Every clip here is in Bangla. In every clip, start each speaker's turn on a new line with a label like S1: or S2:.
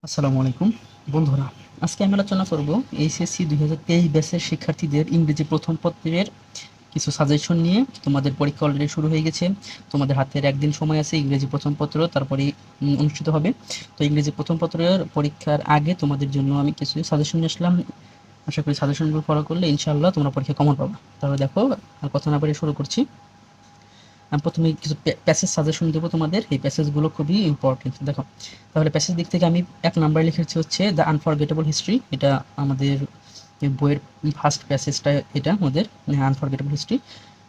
S1: আসসালামু আলাইকুম বন্ধুরা, আজকে আমি আলোচনা করব এইচএসসি 2023 ব্যাচের শিক্ষার্থীদের ইংরেজি প্রথম পত্রের কিছু সাজেশন নিয়ে। তোমাদের পরীক্ষা অলরেডি শুরু হয়ে গেছে, তোমাদের হাতের একদিন সময় আছে ইংরেজি প্রথম পত্র তারপরে অনুষ্ঠিত হবে। তো ইংরেজি প্রথম পত্রের পরীক্ষার আগে তোমাদের জন্য আমি কিছু সাজেশন নিয়ে আসলাম। আশা করি সাজেশনগুলো ফলো করলে ইনশাআল্লাহ তোমরা পরীক্ষা কমন পাবা। তাহলে দেখো, আর কথা না বাড়িয়ে শুরু করছি। আমি প্রথমে কিছু প্যাসেজ সাজেশন দেবো তোমাদের, এই প্যাসেজগুলো খুবই ইম্পর্টেন্ট। দেখো, তাহলে প্যাসেজ দিক থেকে আমি 1 নাম্বার লিখেছি হচ্ছে দ্য আনফরগেটেবল হিস্ট্রি। এটা আমাদের বইয়ের ফার্স্ট প্যাসেজটা, এটা আমাদের আনফরগেটেবল হিস্ট্রি।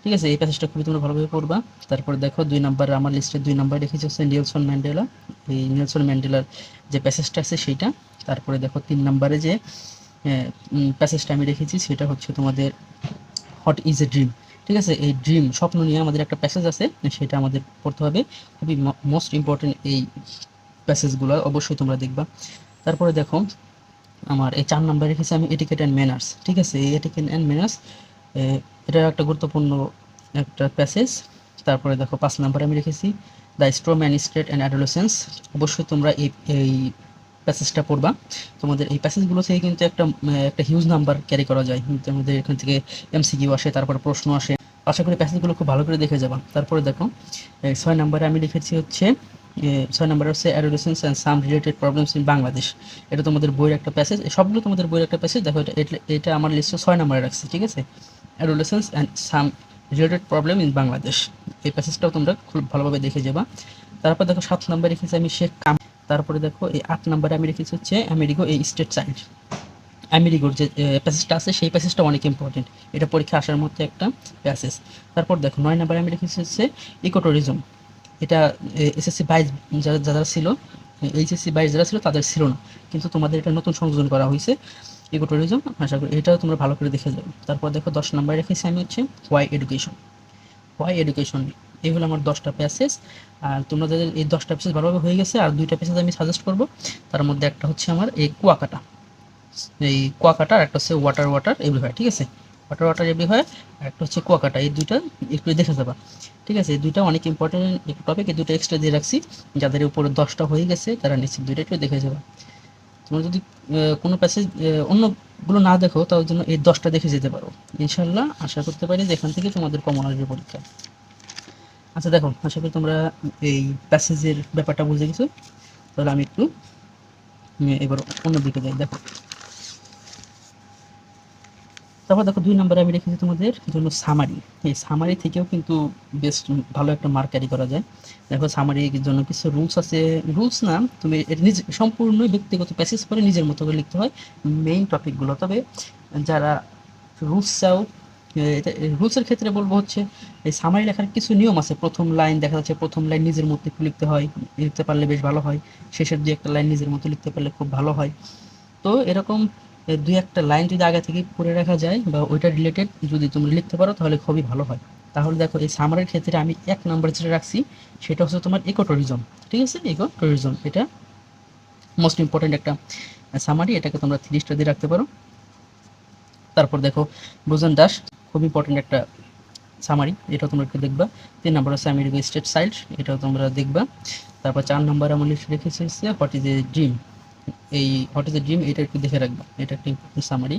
S1: ঠিক আছে, এই প্যাসেজটা খুবই তোমরা ভালোভাবে পড়বা। তারপরে দেখো 2 নাম্বার, আমার লিস্টে 2 নাম্বার লিখেছি হচ্ছে নেলসন ম্যান্ডেলা। এই নেলসন ম্যান্ডেলার যে প্যাসেজটা আছে সেইটা। তারপরে দেখো 3 নাম্বারে যে প্যাসেজটা আমি রেখেছি সেটা হচ্ছে তোমাদের হোয়াট ইজ এ ড্রিম। ঠিক আছে, এই ড্রিম স্বপ্ন নিয়ে আমাদের একটা প্যাসেজ আছে, সেটা আমাদের পড়তে হবে। খুবই মোস্ট ইম্পর্টেন্ট এই প্যাসেজগুলো, অবশ্যই তোমরা দেখবা। তারপরে দেখো, আমার এই 4 নাম্বার রেখেছি আমি এটিকেট অ্যান্ড ম্যানার্স। ঠিক আছে, এই এটিকেট অ্যান্ড ম্যানার্স এটা একটা গুরুত্বপূর্ণ একটা প্যাসেজ। তারপরে দেখো 5 নাম্বারে আমি রেখেছি the straw man state and adolescence. অবশ্যই তোমরা এই প্যাসেজটা পড়বা। তোমাদের এই প্যাসেজগুলো থেকে কিন্তু একটা হিউজ নাম্বার ক্যারি করা যায়। আমাদের এখান থেকে এমসিকিউ আসে, তারপরে প্রশ্ন আসে। আশা করি প্যাসেজগুলো খুব ভালো করে দেখে যাবা। তারপরে দেখো 6 নাম্বারে আমি লিখেছি হচ্ছে 6 নাম্বারে হচ্ছে adolescence and some related problems in Bangladesh. এটা তোমাদের বইয়ের একটা প্যাসেজ, সবগুলো তোমাদের বইয়ের একটা প্যাসেজ। দেখো, এটা আমার লিস্টে 6 নাম্বারে রাখছি। ঠিক আছে, adolescence and some related problem in Bangladesh, এই প্যাসেজটাও তোমরা খুব ভালোভাবে দেখে যাবা। তারপর দেখো 7 নাম্বারে রেখেছি আমি শেখ কাম। তারপরে দেখো এই 8 নাম্বারে আমি রেখেছি হচ্ছে আমেরিগো এই স্টেট চাইল্ড। আমেরিগোর যে প্যাসেজটা আছে সেই প্যাসেজটা অনেক ইম্পর্টেন্ট, এটা পরীক্ষা আসার মধ্যে একটা প্যাসেজ। তারপর দেখো 9 নাম্বারে আমি রেখেছি হচ্ছে ইকো ট্যুরিজম। এটা এসএসসি 22 যারা যারা ছিল, এইচএসসি 22 যারা ছিল তাদের ছিল না, কিন্তু তোমাদের এটা নতুন সংযোজন করা হয়েছে ইকো ট্যুরিজম। আশা করি এটাও তোমরা ভালো করে দেখে যাবে। তারপর দেখো 10 নাম্বারে রেখেছি আমি হচ্ছে হোয়াই এডুকেশন। হোয়াই এডুকেশন, এই হলো আমার 10টা প্যাসেজ। আর তোমাদের এই 10টা প্যাসেজ ভালোভাবে হয়ে গেছে। আর 2টা প্যাসেজ আমি সাজেস্ট করব, তার মধ্যে একটা হচ্ছে আমার এই কুয়াকাটা। এই কুয়াকাটা আর একটা হচ্ছে ওয়াটার ওয়াটার এভরিহোয়ার। ঠিক আছে, ওয়াটার ওয়াটার এভরিহোয়ার আর একটা হচ্ছে কুয়াকাটা, এই দুইটা একটু দেখে যাবা। ঠিক আছে, এই দুইটা অনেক ইম্পর্টেন্ট টপিক, এই দুটো এক্সট্রা দিয়ে রাখছি। যাদের উপরে 10টা হয়ে গেছে তারা নিশ্চিত দুইটা একটু দেখে যাবা। তোমরা যদি কোনো প্যাসেজ অন্যগুলো না দেখো, তার জন্য এই 10টা দেখে যেতে পারো। ইনশাল্লাহ আশা করতে পারি যে এখান থেকে তোমাদের কমন আসবে পরীক্ষা। আচ্ছা দেখো, আশা করি তোমরা এই প্যাসেজের ব্যাপারটা বুঝে গেছো। তাহলে আমি একটু এবার অন্যদিকে যাই। দেখো, তারপর দেখো 2 নম্বরে আমি রেখেছি তোমাদের জন্য সামারি। এই সামারি থেকেও কিন্তু বেশ ভালো একটা মার্ক ক্যারি করা যায়। দেখো, সামারির জন্য কিছু রুলস আছে। রুলস না, তুমি এটা নিজে সম্পূর্ণ ব্যক্তিগত প্যাসেজ করে নিজের মতো করে লিখতে হয় মেইন টপিকগুলো। তবে যারা রুলস চাও, এটা রুলসের ক্ষেত্রে বলবো হচ্ছে এই সামারি লেখার কিছু নিয়ম আছে। প্রথম লাইন দেখা যাচ্ছে, প্রথম লাইন নিজের মতো একটু লিখতে হয়, লিখতে পারলে বেশ ভালো হয়। শেষের 2-1 লাইন নিজের মতো লিখতে পারলে খুব ভালো হয়। তো এরকম 2-1টা লাইন যদি আগে থেকে পড়ে রাখা যায় বা ওইটা রিলেটেড যদি তুমি লিখতে পারো তাহলে খুবই ভালো হয়। তাহলে দেখো, এই সামারের ক্ষেত্রে আমি 1 নাম্বার যেটা রাখছি সেটা হচ্ছে তোমার ইকো ট্যুরিজম। ঠিক আছে, ইকো ট্যুরিজম এটা মোস্ট ইম্পর্টেন্ট একটা সামারি, এটাকে তোমরা 3 স্টার দিয়ে রাখতে পারো। তারপর দেখো ব্রুজেন দাস, খুব ইম্পর্টেন্ট একটা সামারি, এটাও তোমরা একটু দেখবা। 3 নাম্বার হচ্ছে আমেরিকা স্টেট সাইল্ড, এটাও তোমরা দেখবা। তারপর 4 নাম্বার আমার লিস্টে রেখেছি হচ্ছে হোয়াট ইজ এ ড্রিম। এই হোয়াট ইজ এ ড্রিম এটা একটু দেখে রাখবা, এটা একটা ইম্পর্টেন্ট সামারি,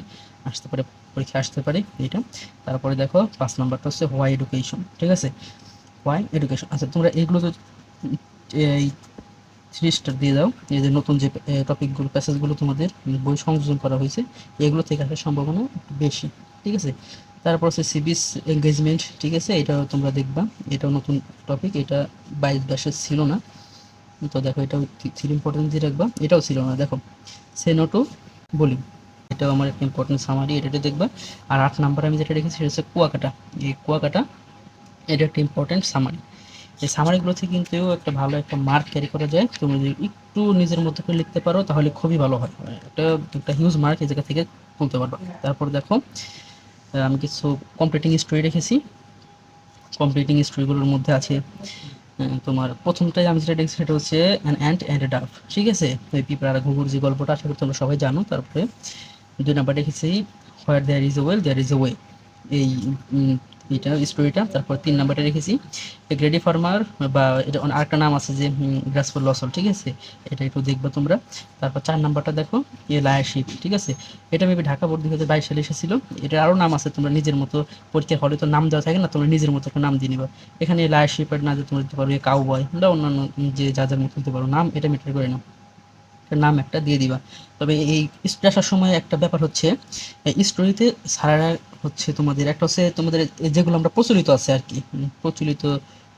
S1: আসতে পারে পরীক্ষা আসতে পারে এটা। তারপরে দেখো 5 নাম্বারটা হচ্ছে হোয়াই এডুকেশন। ঠিক আছে, হোয়াই এডুকেশন। আচ্ছা, তোমরা এইগুলো তো এই 3 স্টার দিয়ে দাও। এই যে নতুন যে টপিকগুলো প্যাসেজগুলো তোমাদের বই সংযোজন করা হয়েছে, এগুলো থেকে আসার সম্ভাবনা একটু বেশি। ঠিক আছে, তারপর হচ্ছে সিভিস এঙ্গেজমেন্ট। ঠিক আছে, এটাও তোমরা দেখবা, এটাও নতুন টপিক, এটা 22 ব্যাচের ছিল না। তো দেখো, এটাও 3 ইম্পর্টেন্ট দিয়ে রাখবা, এটাও ছিল না। দেখো, সে নো টু বলিং, এটাও আমার একটা ইম্পর্টেন্ট সামারি, এটা দেখবা। আর 8 নাম্বার আমি যেটা রেখেছি সেটা হচ্ছে কুয়াকাটা। এই কুয়াকাটা এটা একটা ইম্পর্টেন্ট সামারি। এই সামারিগুলো থেকে কিন্তু একটা ভালো একটা মার্ক ক্যারি করা যায়। তুমি যদি একটু নিজের মতো করে লিখতে পারো তাহলে খুবই ভালো হয়, একটা হিউজ মার্ক এই জায়গা থেকে তুলতে পারবা। তারপর দেখো, আমি কিছু কমপ্লিটিং স্টোরি রেখেছি। কমপ্লিটিং স্টোরিগুলোর মধ্যে আছে তোমার প্রথমটাই আমি যেটা দেখছি সেটা হচ্ছে an ant and a Dove. ঠিক আছে, ওই পিঁপড়া আর ঘুঘুর যে গল্পটা, আশা করি তোমরা সবাই জানো। তারপরে 2 নাম্বার দেখেছি where there is a well there is a way. এই এটা স্টোরিটা। তারপর 3 নাম্বারটা রেখেছি এ গ্রেডি ফার্মার, বা এটা আরেকটা নাম আছে যে গ্রাসফুল লসল, ঠিক আছে, এটা একটু দেখবা তোমরা। তারপর 4 নাম্বারটা দেখো এ লায়ারশিপ, ঠিক আছে, এটা মেবি ঢাকা বোর্ড 2022 সালে এসেছিল। এটা আরও নাম আছে, তোমরা নিজের মতো পরীক্ষার হলে তো নাম দেওয়া থাকে না, তোমরা নিজের মতো একটা নাম দিয়ে নিবা। এখানে লায়ারশিপের না যে তোমরা দিতে পারো কাউ বয় বা অন্যান্য যে যা যার মতো দিতে পারো নাম, এটা ম্যাটার করে না, নাম একটা দিয়ে দিবা। তবে এই স্টোরি আসার সময় একটা ব্যাপার হচ্ছে, এই স্টোরিতে সারারা হচ্ছে তোমাদের একটা হচ্ছে তোমাদের যেগুলো আমরা প্রচলিত আছে আর কি, প্রচলিত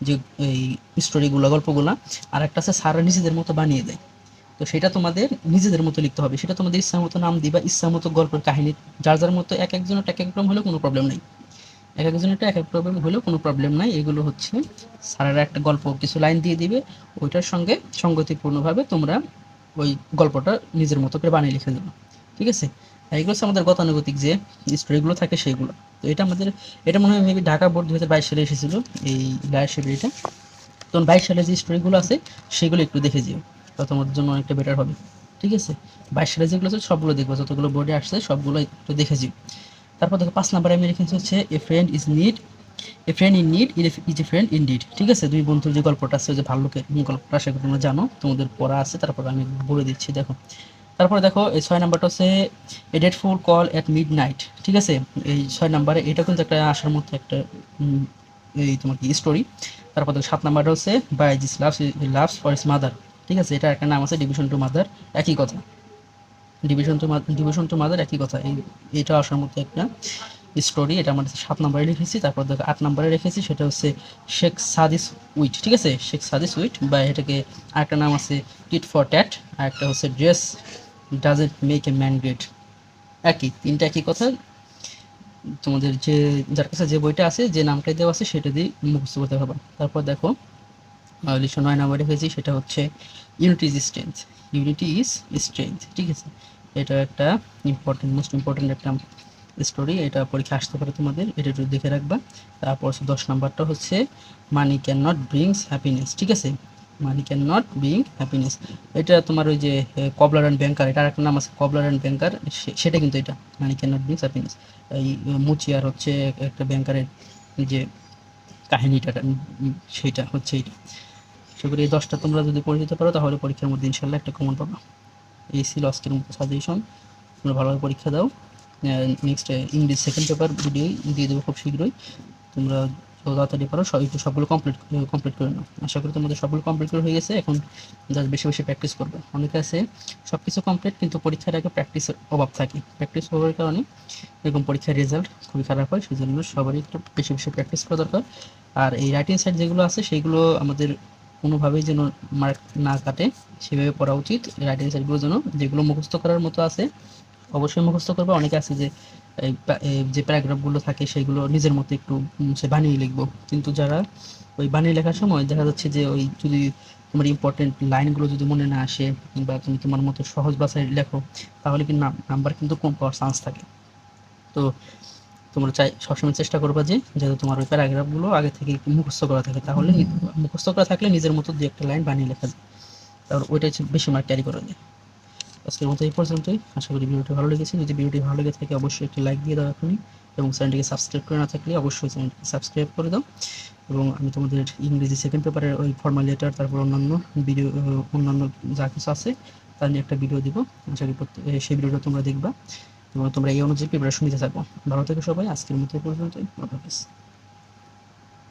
S1: যে এই স্টোরিগুলো গল্পগুলা, আর একটা আছে সারা নিজেদের মতো বানিয়ে দেয়। তো সেটা তোমাদের নিজেদের মতো লিখতে হবে, সেটা তোমাদের ইচ্ছা মতো নাম দিবা, ইচ্ছা মতো গল্পের কাহিনী যার যার মতো, এক একজনের এক এক রকম হলেও কোনো প্রবলেম নেই, এক একজনের এক এক প্রবলেম হলেও কোনো প্রবলেম নাই। এগুলো হচ্ছে স্যারেরা একটা গল্প কিছু লাইন দিয়ে দিবে, ওইটার সঙ্গে সঙ্গতিপূর্ণভাবে তোমরা ওই গল্পটা নিজের মতো করে বানিয়ে লিখে দেবো, ঠিক আছে। আর এগুলো হচ্ছে আমাদের গতানুগতিক যে স্টোরিগুলো থাকে সেইগুলো। তো এটা আমাদের, এটা মনে হয় মেবি ঢাকা বোর্ড 2022 সালে এসেছিলো এই লায়ারশিপ এটা। তখন 22 সালে যে স্টোরিগুলো আছে সেগুলো একটু দেখে যেও, তা তোমাদের জন্য অনেকটা বেটার হবে, ঠিক আছে। 22 সালে যেগুলো আছে সবগুলো দেখবো, যতগুলো বোর্ডে আসছে সবগুলো একটু দেখে যেও। তারপর দেখো 5 নাম্বারে আমি রেখেছি হচ্ছে a friend is need, a friend in need is a friend in deed, ঠিক আছে। দুই বন্ধুর যে গল্পটা আছে, যে ভাল্লুকের গল্পটা, সেটা তোমরা জানো, তোমাদের পড়া আছে, তারপর আমি বলে দিচ্ছি দেখো। তারপরে দেখো এই 6 নাম্বারটা হচ্ছে a dreadful call at midnight, ঠিক আছে। এই 6 নাম্বারে এটা কিন্তু একটা আসার মতো একটা এই তোমার কি স্টোরি। তারপর দেখো 7 নাম্বারটা হচ্ছে Baiju's loves for his mother, ঠিক আছে, এটা একটা নাম আছে ডিভিশন টু মাদার, একই কথা, ডিভিশন টু মাদার একই কথা। এটা আসার মতো একটা স্টোরি, এটা আমার 7 নম্বরে লিখেছি। তারপর দেখো 8 নম্বরে রেখেছি, সেটা হচ্ছে শেখ সাদিস উইট, ঠিক আছে, শেখ সাদিস উইট, বা এটাকে আরেকটা নাম আছে টিট ফর ট্যাট, আর একটা হচ্ছে dress doesn't make a man great, একই, তিনটা একই কথা। তোমাদের যে যার কাছে যে বইটা আছে, যে নামটা দেওয়া আছে সেটা দিয়ে মুখস্থ করতে হবে। তারপর দেখো লিস্ট 9 নম্বরে রেখেছি, সেটা হচ্ছে unity is strength, unity is strength, ঠিক আছে। এটা একটা ইম্পর্টেন্ট, মোস্ট ইম্পর্টেন্ট একটা স্টোরি, এটা পরীক্ষা আসতে পারে তোমাদের, এটা একটু দেখে রাখবা। তারপর 10 নাম্বারটা হচ্ছে money can not brings happiness, ঠিক আছে, money can not bring happiness. এটা তোমার ওই যে কবলার অ্যান্ড ব্যাংকার, এটা আরেকটা নাম আছে কবলার অ্যান্ড ব্যাংকার, সেটা কিন্তু এটা money can not brings happiness. এই মুচিয়ার হচ্ছে একটা ব্যাংকারের যে কাহিনীটা, সেইটা হচ্ছে এইটা। আশা করি এই 10টা তোমরা যদি পড়ে যেতে পারো, তাহলে পরীক্ষার মধ্যে ইনশাল্লাহ একটা কমন পাবা। এই ছিল আজকের মতো সাজেশন, তোমরা ভালোভাবে পরীক্ষা দাও। Next English second paper video দিয়ে দেবো খুব শীঘ্রই, তোমরা যত তাড়াতাড়ি পারো একটু সবগুলো কমপ্লিট করে নাও। আশা করি তোমাদের সবগুলো কমপ্লিট করে হয়ে গেছে, এখন জাস্ট বেশি বেশি প্র্যাকটিস করবে। অনেকে আছে সব কিছু কমপ্লিট, কিন্তু পরীক্ষার আগে প্র্যাকটিসের অভাব থাকে, প্র্যাকটিস অভাবের কারণে এরকম পরীক্ষার রেজাল্ট খুবই খারাপ হয়। সেই জন্য সবারই একটু বেশি বেশি প্র্যাকটিস করা দরকার। আর এই রাইটিং সাইড যেগুলো আছে সেইগুলো আমাদের কোনোভাবেই যেন মার্ক না কাটে, সেভাবে পড়া উচিত। রাইটিং সাইডগুলো যেন, যেগুলো মুখস্থ করার মতো আছে অবশ্যই মুখস্থ করবে। অনেকে আছে যে যে প্যারাগ্রাফগুলো থাকে সেগুলো নিজের মতো একটু সে বানিয়ে লিখবো, কিন্তু যারা ওই বানিয়ে লেখার সময় দেখা যাচ্ছে যে ওই যদি তোমার ইম্পর্টেন্ট লাইনগুলো যদি মনে না আসে, বা তুমি তোমার মতো সহজ ভাষায় লেখো, তাহলে কিন্তু নাম্বার কিন্তু কম পাওয়ার চান্স থাকে। তো তোমরা সবসময় চেষ্টা করবা যে যাতে তোমার ওই প্যারাগ্রাফগুলো আগে থেকে একটু মুখস্থ করা থাকে, তাহলে মুখস্থ করা থাকলে নিজের মতো দু একটা লাইন বানিয়ে লেখা যায়, তাহলে ওইটাই বেশি মার্ক ক্যারি করা যায়। আজকের মতো এই পর্যন্তই, আশা করি ভিডিওটি ভালো লেগেছে। যদি ভিডিওটি ভালো লেগে থাকে অবশ্যই একটি লাইক দিয়ে দাও এখনই, এবং চ্যানেলটিকে সাবস্ক্রাইব করে না থাকলে অবশ্যই চ্যানেলটিকে সাবস্ক্রাইব করে দাও। এবং আমি তোমাদের ইংরেজি সেকেন্ড পেপারের ওই ফর্মাল লেটার, তারপর অন্যান্য ভিডিও, অন্যান্য যা কিছু আছে তা নিয়ে একটা ভিডিও দিব, আশা করি সেই ভিডিওটা তোমরা দেখবা এবং তোমরা এই অনুযায়ী প্রিপারেশন নিতে থাকো। ভালো থেকো সবাই, আজকের মতো এই পর্যন্তই, আল্লাহ হাফেজ।